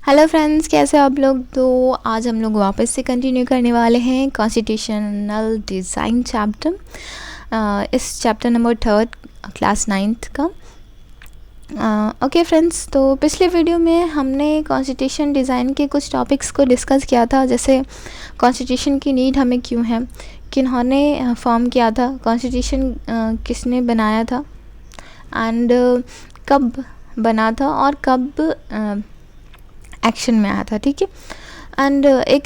Hello friends, कैसे हो आप लोग। तो आज हम लोग वापस से कंटिन्यू करने वाले हैं कॉन्स्टिट्यूशनल डिज़ाइन चैप्टर, इस चैप्टर नंबर 3 क्लास 9th का। ओके फ्रेंड्स, तो पिछले वीडियो में हमने कॉन्स्टिट्यूशन डिज़ाइन के कुछ टॉपिक्स को डिस्कस किया था, जैसे कॉन्स्टिट्यूशन की नीड हमें क्यों है, किन्होंने फॉर्म किया था, कॉन्स्टिट्यूशन किसने बनाया था, एंड कब बना था और कब एक्शन में आया था। ठीक है। एंड एक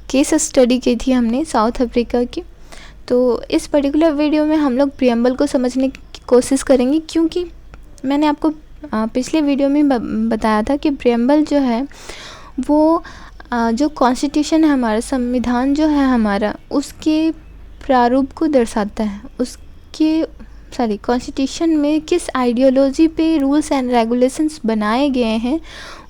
केस स्टडी की थी हमने साउथ अफ्रीका की। तो इस पर्टिकुलर वीडियो में हम लोग प्रियम्बल को समझने की कोशिश करेंगे, क्योंकि मैंने आपको पिछले वीडियो में बताया था कि प्रियम्बल जो है वो जो कॉन्स्टिट्यूशन है हमारा, संविधान जो है हमारा, उसके प्रारूप को दर्शाता है। कॉन्स्टिट्यूशन में किस आइडियोलॉजी पे रूल्स एंड रेगुलेशंस बनाए गए हैं,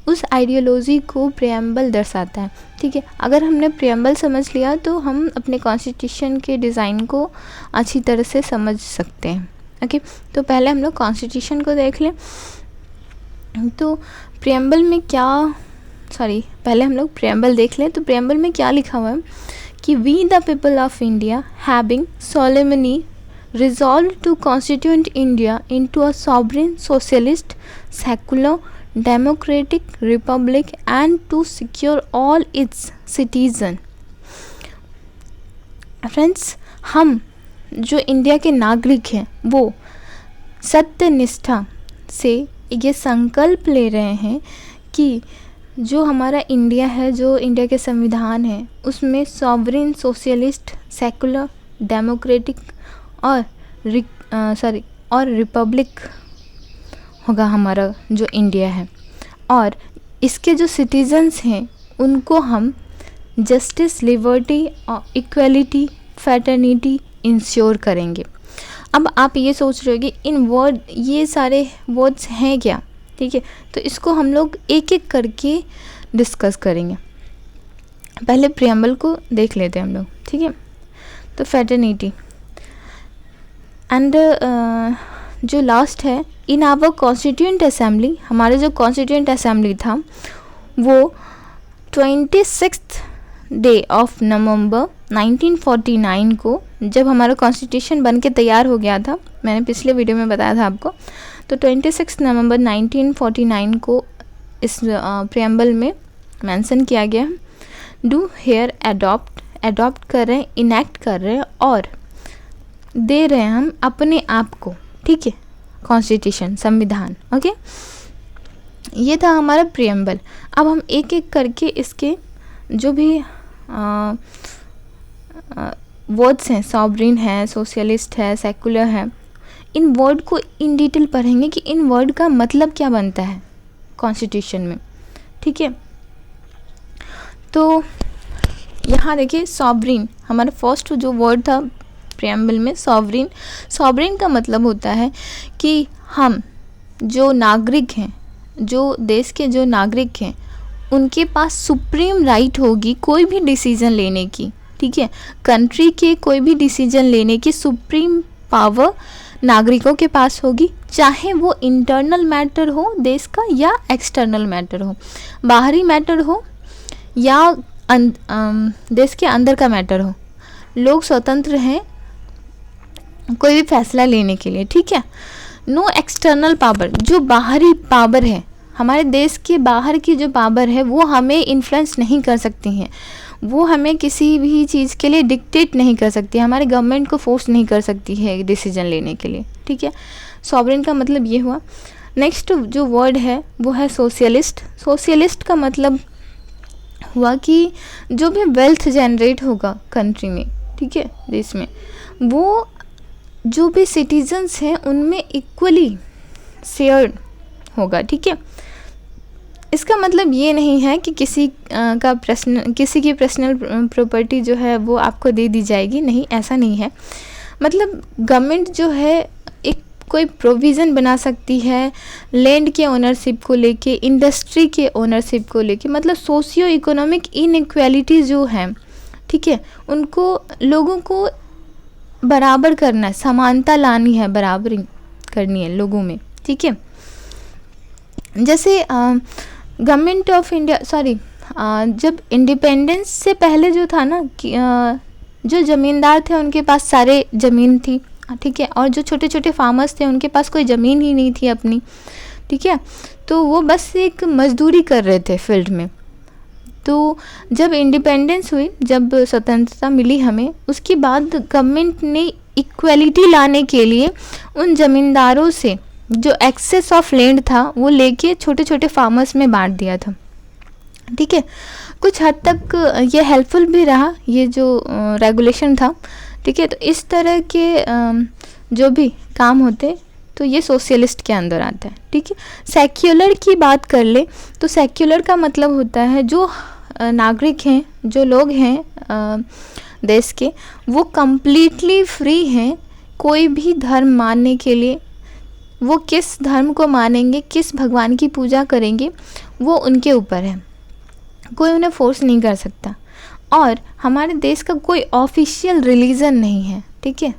उस आइडियोलॉजी को प्रियम्बल दर्शाता है। ठीक है। अगर हमने प्रियम्बल समझ लिया तो हम अपने कॉन्स्टिट्यूशन के डिज़ाइन को अच्छी तरह से समझ सकते हैं। ओके, तो पहले हम लोग कॉन्स्टिट्यूशन को देख लें। तो प्रियम्बल में पहले हम लोग प्रियम्बल देख लें। तो प्रियम्बल में क्या लिखा हुआ है कि we the people of India having solemnly resolved to constitute India into a sovereign, socialist, secular, democratic republic and to secure all its citizens। Friends, हम जो इंडिया के नागरिक हैं वो सत्य निष्ठा से ये संकल्प ले रहे हैं कि जो हमारा इंडिया है, जो इंडिया के संविधान है, उसमें सॉवरेन, सोशलिस्ट, सेकुलर, डेमोक्रेटिक और रिपब्लिक होगा हमारा जो इंडिया है। और इसके जो सिटीजन्स हैं उनको हम justice, liberty, equality, fraternity ensure करेंगे। अब आप ये सोच रहे हो कि ये सारे वर्ड्स हैं क्या। ठीक है, तो इसको हम लोग एक एक करके डिस्कस करेंगे। पहले प्रियम्बल को देख लेते हैं हम लोग। ठीक है। तो फ्रेटर्निटी एंड जो लास्ट है, इन आवर कॉन्स्टिट्यूएंट असेंबली, हमारे जो कॉन्स्टिट्यूएंट असेंबली था वो 26 डे ऑफ नवंबर 1949 को, जब हमारा कॉन्स्टिट्यूशन बन के तैयार हो गया था, मैंने पिछले वीडियो में बताया था आपको, तो 26 नवंबर 1949 को इस प्रियम्बल में मेंशन किया गया। डू हेयर अडॉप्ट कर रहे हैं, इनैक्ट कर रहे हैं और दे रहे हैं हम अपने आप को। ठीक है, कॉन्स्टिट्यूशन, संविधान। ओके, ये था हमारा प्रियम्बल। अब हम एक एक करके इसके जो भी वर्ड्स हैं, सॉवरेन है, सोशलिस्ट है, सेकुलर है, इन वर्ड को इन डिटेल पढ़ेंगे कि इन वर्ड का मतलब क्या बनता है कॉन्स्टिट्यूशन में। ठीक है। तो यहाँ देखिए, सॉवरेन हमारा फर्स्ट जो वर्ड था प्रियम्बल में, सॉवरेन का मतलब होता है कि हम जो नागरिक हैं, जो देश के जो नागरिक हैं, उनके पास सुप्रीम राइट होगी कोई भी डिसीजन लेने की। ठीक है, कंट्री के कोई भी डिसीजन लेने की सुप्रीम पावर नागरिकों के पास होगी, चाहे वो इंटरनल मैटर हो देश का या एक्सटर्नल मैटर हो, बाहरी मैटर हो या देश के अंदर का मैटर हो। लोग स्वतंत्र हैं कोई भी फैसला लेने के लिए। ठीक है। नो एक्सटर्नल पावर, जो बाहरी पावर है, हमारे देश के बाहर की जो पावर है वो हमें इन्फ्लुएंस नहीं कर सकती हैं, वो हमें किसी भी चीज़ के लिए डिक्टेट नहीं कर सकती, हमारे गवर्नमेंट को फोर्स नहीं कर सकती है डिसीजन लेने के लिए। ठीक है, सॉवरेन का मतलब ये हुआ। नेक्स्ट जो वर्ड है वो है सोशलिस्ट। सोशलिस्ट का मतलब हुआ कि जो भी वेल्थ जनरेट होगा कंट्री में, ठीक है, देश में, वो जो भी सिटीजन्स हैं उनमें इक्वली शेयर होगा। ठीक है। इसका मतलब ये नहीं है कि किसी की पर्सनल प्रॉपर्टी जो है वो आपको दे दी जाएगी, नहीं, ऐसा नहीं है। मतलब गवर्नमेंट जो है एक कोई प्रोविज़न बना सकती है लैंड के ओनरशिप को लेके, इंडस्ट्री के ओनरशिप को लेके, मतलब सोशियो इकोनॉमिक इनइक्वालिटी जो है, ठीक है, उनको लोगों को बराबर करना है, समानता लानी है, बराबरी करनी है लोगों में। ठीक है। जैसे गवर्नमेंट ऑफ इंडिया, सॉरी, जब इंडिपेंडेंस से पहले जो था ना कि जो ज़मींदार थे उनके पास सारे ज़मीन थी, ठीक है, और जो छोटे छोटे फार्मर्स थे उनके पास कोई ज़मीन ही नहीं थी अपनी, ठीक है, तो वो बस एक मजदूरी कर रहे थे फील्ड में। तो जब इंडिपेंडेंस हुई, जब स्वतंत्रता मिली हमें, उसके बाद गवर्नमेंट ने इक्वलिटी लाने के लिए उन ज़मींदारों से जो एक्सेस ऑफ लैंड था वो लेके छोटे छोटे फार्मर्स में बांट दिया था, ठीक है। कुछ हद तक ये हेल्पफुल भी रहा, ये जो रेगुलेशन था, ठीक है। तो इस तरह के जो भी काम होते तो ये सोशलिस्ट के अंदर आता है, ठीक है। सेक्युलर की बात कर ले तो सेक्युलर का मतलब होता है जो नागरिक हैं, जो लोग हैं देश के, वो कम्प्लीटली फ्री हैं कोई भी धर्म मानने के लिए। वो किस धर्म को मानेंगे, किस भगवान की पूजा करेंगे, वो उनके ऊपर है, कोई उन्हें फोर्स नहीं कर सकता। और हमारे देश का कोई ऑफिशियल रिलीजन नहीं है, ठीक है।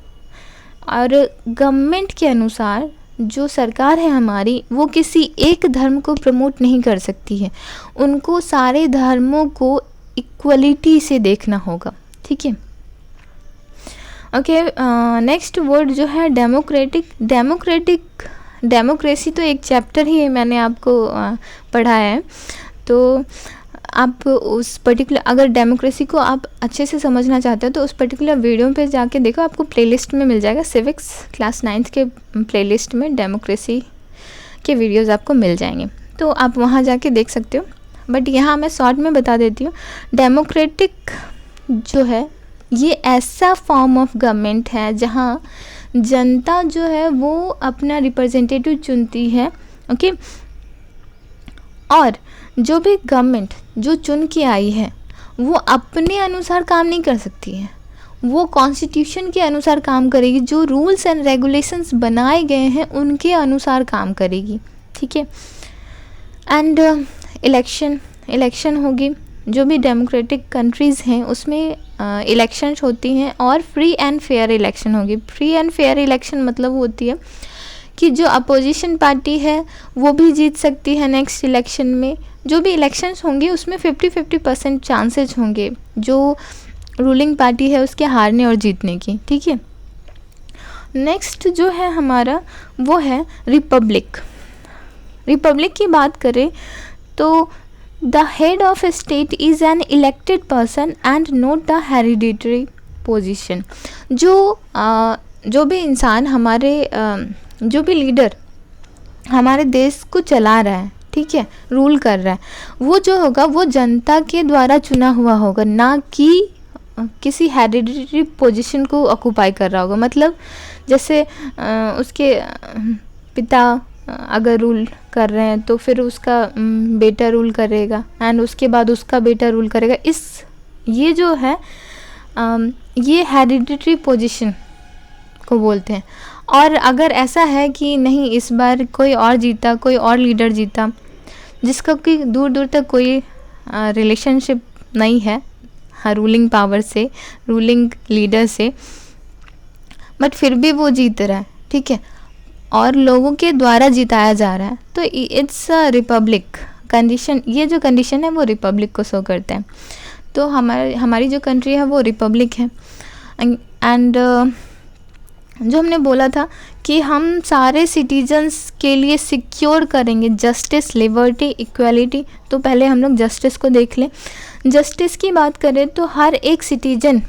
और गवर्नमेंट के अनुसार जो सरकार है हमारी, वो किसी एक धर्म को प्रमोट नहीं कर सकती है, उनको सारे धर्मों को इक्वलिटी से देखना होगा, ठीक है। ओके, नेक्स्ट वर्ड जो है डेमोक्रेटिक। डेमोक्रेसी तो एक चैप्टर ही है, मैंने आपको पढ़ाया है। तो आप उस पर्टिकुलर, अगर डेमोक्रेसी को आप अच्छे से समझना चाहते हो तो उस पर्टिकुलर वीडियो पे जाके देखो, आपको प्लेलिस्ट में मिल जाएगा। सिविक्स क्लास 9th के प्लेलिस्ट में डेमोक्रेसी के वीडियोस आपको मिल जाएंगे, तो आप वहाँ जाके देख सकते हो। बट यहाँ मैं शॉर्ट में बता देती हूँ। डेमोक्रेटिक जो है ये ऐसा फॉर्म ऑफ गवर्नमेंट है जहाँ जनता जो है वो अपना रिप्रेजेंटेटिव चुनती है, ओके। और जो भी गवर्नमेंट जो चुन के आई है वो अपने अनुसार काम नहीं कर सकती है, वो कॉन्स्टिट्यूशन के अनुसार काम करेगी, जो रूल्स एंड रेगुलेशंस बनाए गए हैं उनके अनुसार काम करेगी, ठीक है। एंड इलेक्शन होगी। जो भी डेमोक्रेटिक कंट्रीज़ हैं उसमें इलेक्शंस होती हैं और फ्री एंड फेयर इलेक्शन होगी। फ्री एंड फेयर इलेक्शन मतलब होती है कि जो अपोजिशन पार्टी है वो भी जीत सकती है नेक्स्ट इलेक्शन में। जो भी इलेक्शंस होंगे उसमें 50-50% चांसेस होंगे जो रूलिंग पार्टी है उसके हारने और जीतने की, ठीक है। नेक्स्ट जो है हमारा वो है रिपब्लिक। रिपब्लिक की बात करें तो the head of A state is an elected person and not the hereditary position. जो भी इंसान हमारे जो भी लीडर हमारे देश को चला रहा है, ठीक है, रूल कर रहा है, वो जो होगा वो जनता के द्वारा चुना हुआ होगा, ना कि किसी हेरिडिटरी पोजीशन को ऑक्यूपाई कर रहा होगा। मतलब जैसे उसके पिता अगर रूल कर रहे हैं तो फिर उसका बेटा रूल करेगा एंड उसके बाद उसका बेटा रूल करेगा। ये जो है ये हेरिडिटरी पोजीशन को बोलते हैं। और अगर ऐसा है कि नहीं, इस बार कोई और जीता, कोई और लीडर जीता जिसका कि दूर दूर तक कोई रिलेशनशिप नहीं है रूलिंग पावर से, रूलिंग लीडर से, बट फिर भी वो जीत रहा है, ठीक है, और लोगों के द्वारा जिताया जा रहा है, तो इट्स अ रिपब्लिक कंडीशन। ये जो कंडीशन है वो रिपब्लिक को शो करता है। तो हमारी जो कंट्री है वो रिपब्लिक है। एंड जो हमने बोला था कि हम सारे सिटीजन्स के लिए सिक्योर करेंगे जस्टिस, लिबर्टी, इक्वालिटी। तो पहले हम लोग जस्टिस को देख लें। जस्टिस की बात करें तो हर एक सिटीजन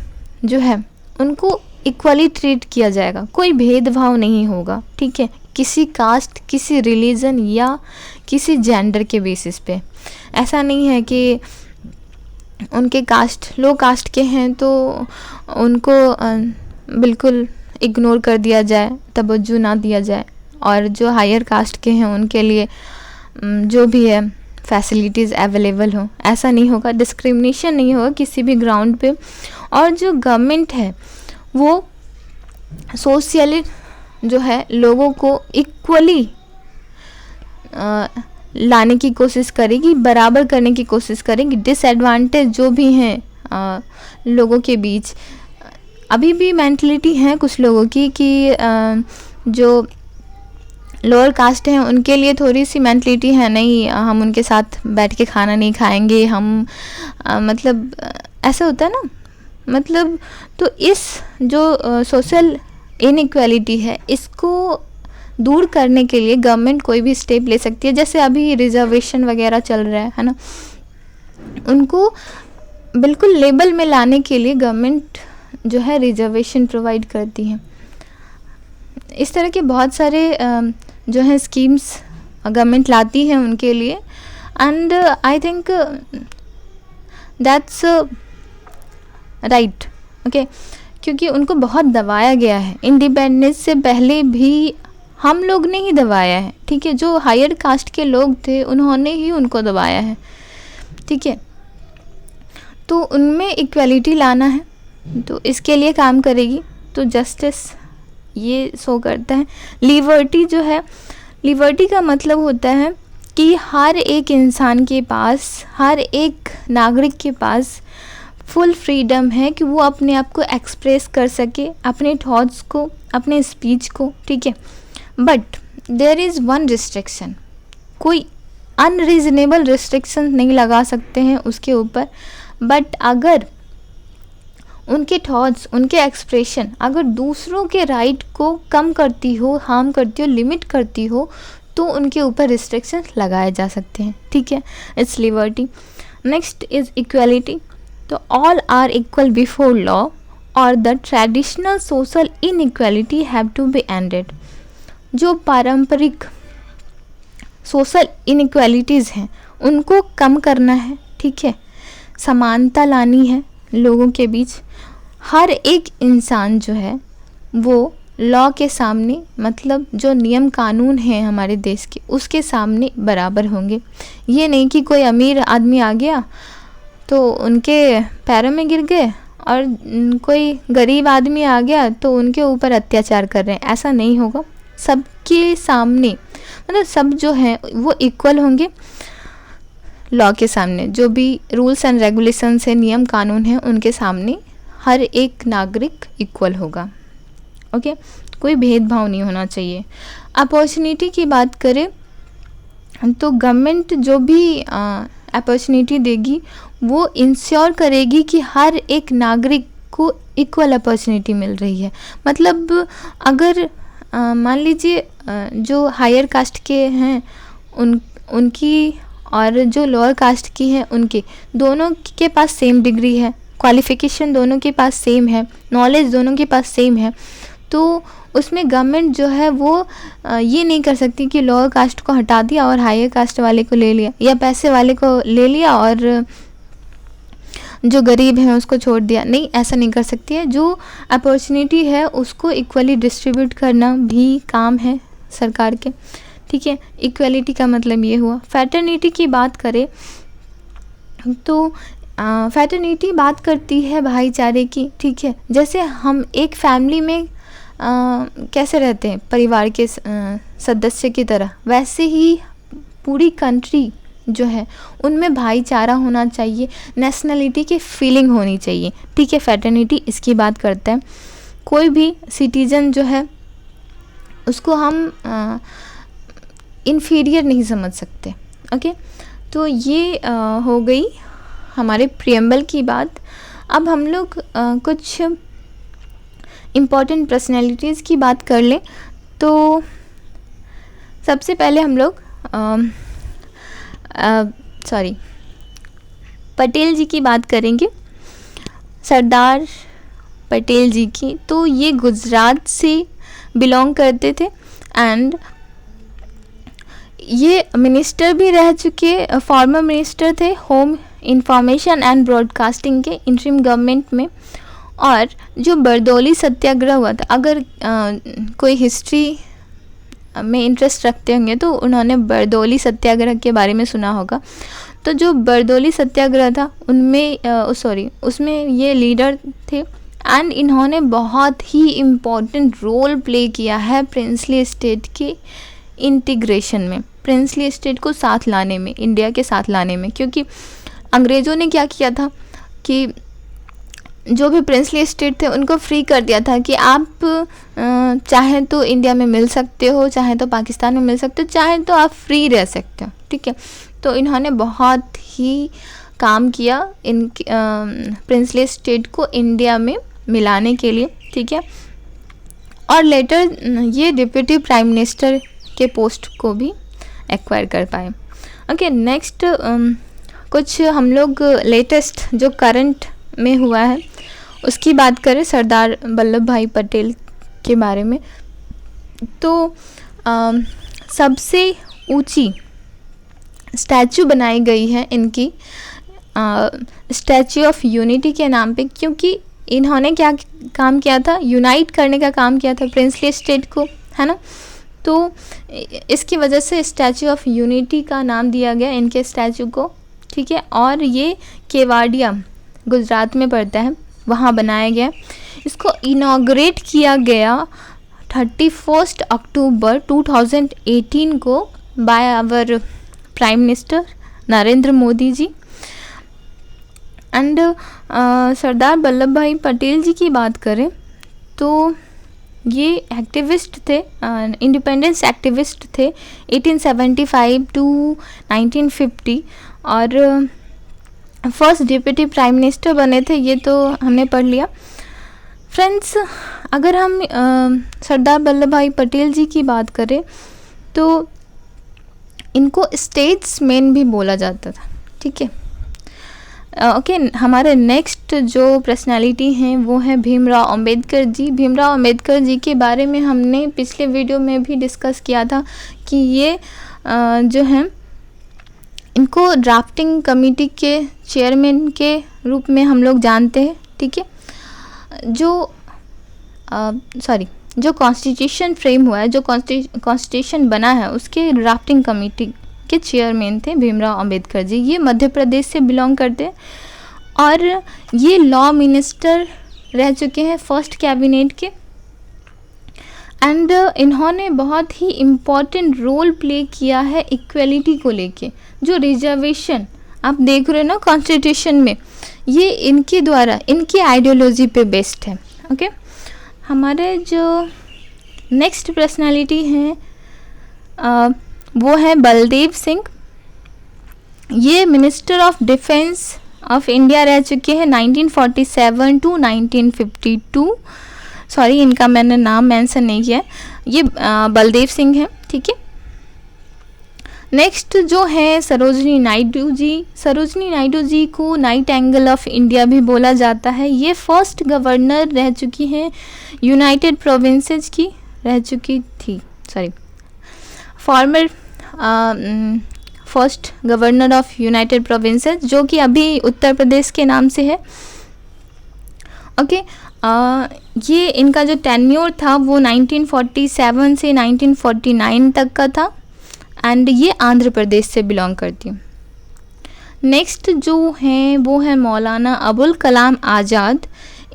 जो है उनको इक्वली ट्रीट किया जाएगा, कोई भेदभाव नहीं होगा, ठीक है, किसी कास्ट, किसी रिलीजन या किसी जेंडर के बेसिस पे। ऐसा नहीं है कि उनके कास्ट लो कास्ट के हैं तो उनको बिल्कुल इग्नोर कर दिया जाए, तवज्जो ना दिया जाए, और जो हायर कास्ट के हैं उनके लिए जो भी है फैसिलिटीज़ अवेलेबल हो, ऐसा नहीं होगा। डिस्क्रिमिनेशन नहीं होगा किसी भी ग्राउंड पे। और जो गवर्नमेंट है वो सोशली जो है लोगों को इक्वली लाने की कोशिश करेगी, बराबर करने की कोशिश करेगी। डिसएडवांटेज जो भी हैं लोगों के बीच, अभी भी मेंटलिटी है कुछ लोगों की कि जो लोअर कास्ट हैं उनके लिए थोड़ी सी मेंटलिटी है, नहीं हम उनके साथ बैठ के खाना नहीं खाएंगे, हम मतलब ऐसा होता है ना, मतलब तो इस जो सोशल इनइक्वालिटी है इसको दूर करने के लिए गवर्नमेंट कोई भी स्टेप ले सकती है। जैसे अभी रिजर्वेशन वगैरह चल रहा है ना, उनको बिल्कुल लेबल में लाने के लिए गवर्नमेंट जो है रिजर्वेशन प्रोवाइड करती है। इस तरह के बहुत सारे जो है स्कीम्स गवर्नमेंट लाती है उनके लिए, and I think that's right, okay, क्योंकि उनको बहुत दबाया गया है। इंडिपेंडेंस से पहले भी हम लोग ने ही दबाया है, ठीक है, जो हायर कास्ट के लोग थे उन्होंने ही उनको दबाया है, ठीक है। तो उनमें इक्वालिटी लाना है, तो इसके लिए काम करेगी, तो जस्टिस ये शो करता है। लिबर्टी जो है, लिबर्टी का मतलब होता है कि हर एक इंसान के पास, हर एक नागरिक के पास फुल फ्रीडम है कि वो अपने आप को एक्सप्रेस कर सके, अपने थॉट्स को, अपने स्पीच को, ठीक है। But there is one restriction, कोई अनरीजनेबल रिस्ट्रिक्शन नहीं लगा सकते हैं उसके ऊपर। बट अगर उनके थॉट्स, उनके एक्सप्रेशन अगर दूसरों के राइट को कम करती हो, हार्म करती हो, लिमिट करती हो, तो उनके ऊपर रिस्ट्रिक्शन लगाए जा सकते हैं, ठीक है। It's liberty. Next is equality. तो all are equal before law और the traditional social inequality have to be ended. जो पारंपरिक सोशल इनइक्वालिटीज़ हैं उनको कम करना है, ठीक है। समानता लानी है लोगों के बीच। हर एक इंसान जो है वो लॉ के सामने, मतलब जो नियम कानून हैं हमारे देश के, उसके सामने बराबर होंगे। ये नहीं कि कोई अमीर आदमी आ गया तो उनके पैरों में गिर गए और कोई गरीब आदमी आ गया तो उनके ऊपर अत्याचार कर रहे हैं, ऐसा नहीं होगा। सबके सामने, मतलब सब जो हैं वो इक्वल होंगे लॉ के सामने। जो भी रूल्स एंड रेगुलेशंस है, नियम कानून हैं, उनके सामने हर एक नागरिक इक्वल होगा, ओके। कोई भेदभाव नहीं होना चाहिए। अपॉर्चुनिटी की बात करें तो गवर्नमेंट जो भी अपॉर्चुनिटी देगी वो इंश्योर करेगी कि हर एक नागरिक को इक्वल अपॉर्चुनिटी मिल रही है। मतलब अगर मान लीजिए जो हायर कास्ट के हैं उनकी और जो लोअर कास्ट की हैं उनके, दोनों के पास सेम डिग्री है, क्वालिफ़िकेशन दोनों के पास सेम है, नॉलेज दोनों के पास सेम है, तो उसमें गवर्नमेंट जो है वो ये नहीं कर सकती कि लोअर कास्ट को हटा दिया और हायर कास्ट वाले को ले लिया, या पैसे वाले को ले लिया और जो गरीब हैं उसको छोड़ दिया। नहीं, ऐसा नहीं कर सकती है। जो अपॉर्चुनिटी है उसको इक्वली डिस्ट्रीब्यूट करना भी काम है सरकार के, ठीक है। इक्वलिटी का मतलब ये हुआ। फैटर्निटी की बात करें तो फैटर्निटी बात करती है भाईचारे की, ठीक है। जैसे हम एक फैमिली में कैसे रहते हैं परिवार के सदस्य की तरह, वैसे ही पूरी कंट्री जो है उनमें भाईचारा होना चाहिए, नेशनलिटी की फीलिंग होनी चाहिए, ठीक है। फैटर्निटी इसकी बात करता है। कोई भी सिटीजन जो है उसको हम इन्फीरियर नहीं समझ सकते, ओके। तो ये हो गई हमारे प्रियम्बल की बात। अब हम लोग कुछ इम्पॉर्टेंट पर्सनैलिटीज़ की बात कर लें। तो सबसे पहले हम लोग पटेल जी की बात करेंगे, सरदार पटेल जी की। तो ये गुजरात से बिलोंग करते थे एंड ये मिनिस्टर भी रह चुके, फॉर्मर मिनिस्टर थे होम इंफॉर्मेशन एंड ब्रॉडकास्टिंग के इंटरिम गवर्नमेंट में। और जो बरदौली सत्याग्रह हुआ था, अगर कोई हिस्ट्री में इंटरेस्ट रखते होंगे तो उन्होंने बरदौली सत्याग्रह के बारे में सुना होगा। तो जो बरदौली सत्याग्रह था उसमें ये लीडर थे एंड इन्होंने बहुत ही इम्पोर्टेंट रोल प्ले किया है प्रिंसली स्टेट के इंटीग्रेशन में, प्रिंसली स्टेट को साथ लाने में, इंडिया के साथ लाने में। क्योंकि अंग्रेज़ों ने क्या किया था कि जो भी प्रिंसली स्टेट थे उनको फ्री कर दिया था कि आप चाहे तो इंडिया में मिल सकते हो, चाहे तो पाकिस्तान में मिल सकते हो, चाहे तो आप फ्री रह सकते हो, ठीक है। तो इन्होंने बहुत ही काम किया इन प्रिंसली स्टेट को इंडिया में मिलाने के लिए, ठीक है। और लेटर ये डिप्यूटी प्राइम मिनिस्टर के पोस्ट को भी एक्वायर कर पाए। ओके, नेक्स्ट कुछ हम लोग लेटेस्ट जो करंट में हुआ है उसकी बात करें, सरदार वल्लभ भाई पटेल के बारे में। तो सबसे ऊंची स्टैचू बनाई गई है इनकी स्टैचू ऑफ यूनिटी के नाम पे, क्योंकि इन्होंने क्या काम किया था, यूनाइट करने का काम किया था प्रिंसली स्टेट को, है ना। तो इसकी वजह से स्टैचू ऑफ यूनिटी का नाम दिया गया इनके स्टैचू को, ठीक है। और ये केवाडिया गुजरात में पड़ता है, वहाँ बनाया गया। इसको इनॉग्रेट किया गया 31 अक्टूबर 2018 को by our prime minister Narendra Modi ji. And Sardar Vallabhbhai Patel जी की बात करें तो ये एक्टिविस्ट थे, इंडिपेंडेंस एक्टिविस्ट थे 1875 टू 1950, और फर्स्ट डिप्यूटी प्राइम मिनिस्टर बने थे, ये तो हमने पढ़ लिया। फ्रेंड्स, अगर हम सरदार वल्लभ भाई पटेल जी की बात करें तो इनको स्टेट्समैन भी बोला जाता था, ठीक है। ओके, हमारे नेक्स्ट जो पर्सनालिटी हैं वो है भीमराव अंबेडकर जी। भीमराव अंबेडकर जी के बारे में हमने पिछले वीडियो में भी डिस्कस किया था कि ये जो हैं इनको ड्राफ्टिंग कमेटी के चेयरमैन के रूप में हम लोग जानते हैं, ठीक है। जो कॉन्स्टिट्यूशन फ्रेम हुआ है, जो कॉन्स्टिट्यूशन बना है, उसके ड्राफ्टिंग कमेटी के चेयरमैन थे भीमराव अंबेडकर जी। ये मध्य प्रदेश से बिलोंग करते हैं और ये लॉ मिनिस्टर रह चुके हैं फर्स्ट कैबिनेट के। एंड इन्होंने बहुत ही इम्पॉर्टेंट रोल प्ले किया है इक्वलिटी को लेके। जो रिजर्वेशन आप देख रहे हो ना कॉन्स्टिट्यूशन में, ये इनके द्वारा, इनकी आइडियोलॉजी पे बेस्ड है, ओके। हमारे जो नेक्स्ट पर्सनालिटी हैं वो है बलदेव सिंह। ये minister of defence of India रह चुके हैं 1947 टू 1952। सॉरी, इनका मैंने नाम मेंशन नहीं किया। ये बलदेव सिंह हैं, ठीक है। नेक्स्ट जो है सरोजनी नायडू जी। सरोजनी नायडू जी को नाइट एंगल ऑफ इंडिया भी बोला जाता है। ये फर्स्ट गवर्नर रह चुकी हैं यूनाइटेड प्रोविंसेस की, रह चुकी थी, sorry, farmer first governor of United provinces, जो कि अभी उत्तर प्रदेश के नाम से है, ओके। ये इनका जो टेन्योर था वो 1947 से 1949 तक का था एंड ये आंध्र प्रदेश से बिलोंग करती है। नेक्स्ट जो हैं वो है मौलाना अबुल कलाम आज़ाद।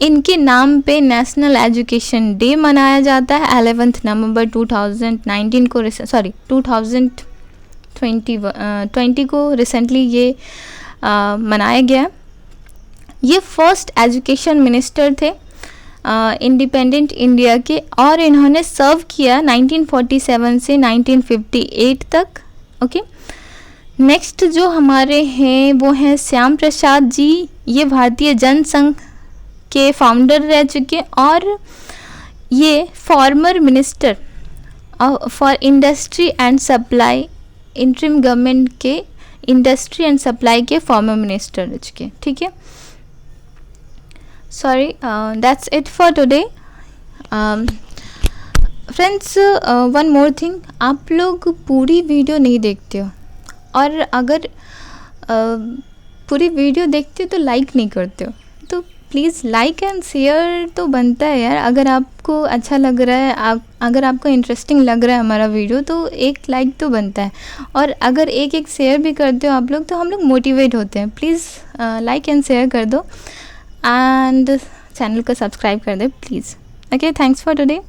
इनके नाम पे नेशनल एजुकेशन डे मनाया जाता है 11 नवंबर 2019 को, सॉरी 2020 को रिसेंटली ये मनाया गया। ये फर्स्ट एजुकेशन मिनिस्टर थे इंडिपेंडेंट इंडिया के और इन्होंने सर्व किया 1947 से 1958 तक, ओके। नेक्स्ट जो हमारे हैं वो हैं श्याम प्रसाद जी। ये भारतीय जनसंघ के फाउंडर रह चुके और ये former minister for industry and supply, interim government के इंडस्ट्री एंड सप्लाई के फॉर्मर मिनिस्टर रह चुके, ठीक है। Sorry, that's it for today friends. One more thing, आप लोग पूरी वीडियो नहीं देखते हो और अगर पूरी वीडियो देखते हो तो लाइक नहीं करते हो, तो प्लीज़ लाइक एंड शेयर तो बनता है यार। अगर आपको अच्छा लग रहा है, अगर आपको इंटरेस्टिंग लग रहा है हमारा वीडियो, तो एक लाइक तो बनता है। और अगर एक शेयर भी करते हो आप लोग तो हम लोग मोटिवेट होते हैं। प्लीज़ लाइक एंड शेयर कर दो एंड चैनल को सब्सक्राइब कर दो please. Okay, thanks for today.